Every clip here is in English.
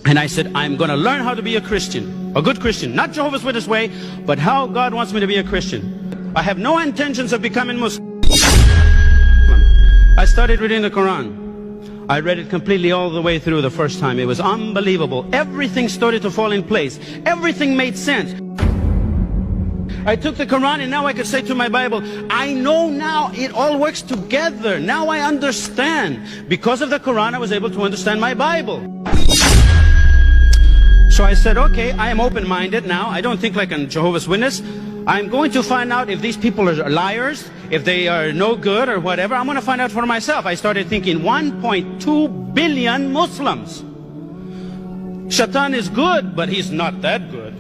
And I said, I'm going to learn how to be a Christian, a good Christian, not Jehovah's Witness way, but how God wants me to be a Christian. I have no intentions of becoming Muslim. I started reading the Quran. I read it completely all the way through the first time. It was unbelievable. Everything started to fall in place. Everything made sense. I took the Quran and now I could say to my Bible, I know now it all works together. Now I understand. Because of the Quran, I was able to understand my Bible. So I said, okay, I am open-minded now. I don't think like a Jehovah's Witness. I'm going to find out if these people are liars, if they are no good or whatever. I'm going to find out for myself. I started thinking 1.2 billion Muslims. Shaitan is good, but he's not that good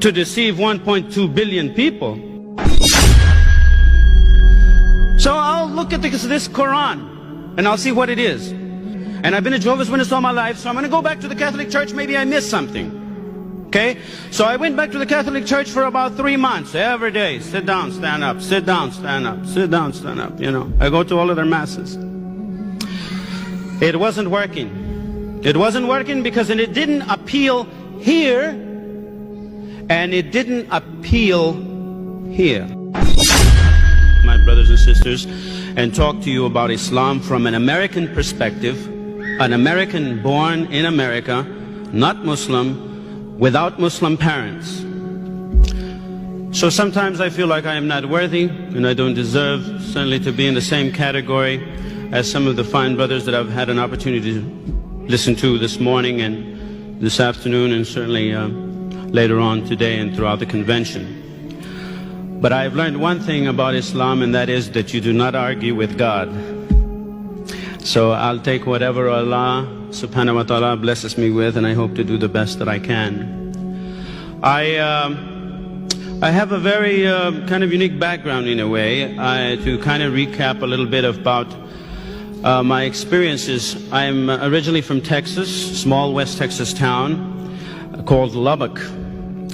to deceive 1.2 billion people. So I'll look at this Quran and I'll see what it is. And I've been a Jehovah's Witness all my life, so I'm going to go back to the Catholic Church. Maybe I missed something. Okay? So I went back to the Catholic Church for about 3 months, every day. Sit down, stand up, sit down, stand up, sit down, stand up. You know, I go to all of their masses. It wasn't working. It wasn't working because it didn't appeal here, and it didn't appeal here. My brothers and sisters, and talk to you about Islam from an American perspective, an American born in America, not Muslim, without Muslim parents. So sometimes I feel like I am not worthy and I don't deserve certainly to be in the same category as some of the fine brothers that I've had an opportunity to listen to this morning and this afternoon, and certainly later on today and throughout the convention. But I've learned one thing about Islam, and that is that you do not argue with God. So I'll take whatever Allah subhanahu wa ta'ala blesses me with, and I hope to do the best that I can. I have a very kind of unique background in a way. To kind of recap a little bit about my experiences, I'm originally from Texas, small West Texas town called Lubbock.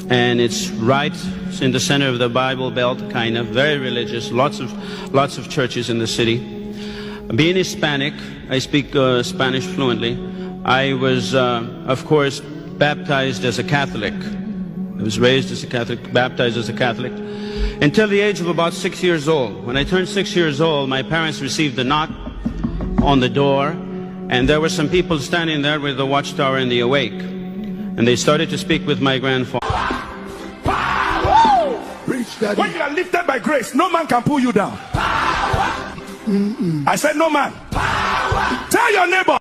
And it's right in the center of the Bible Belt, kind of, very religious, lots of churches in the city. Being Hispanic, I speak Spanish fluently. I was, of course, baptized as a Catholic. I was raised as a Catholic, baptized as a Catholic, until the age of about 6 years old. When I turned 6 years old, my parents received a knock on the door, and there were some people standing there with the Watchtower and the Awake. And they started to speak with my grandfather. When you are lifted by grace, no man can pull you down. I said no man. Tell your neighbor.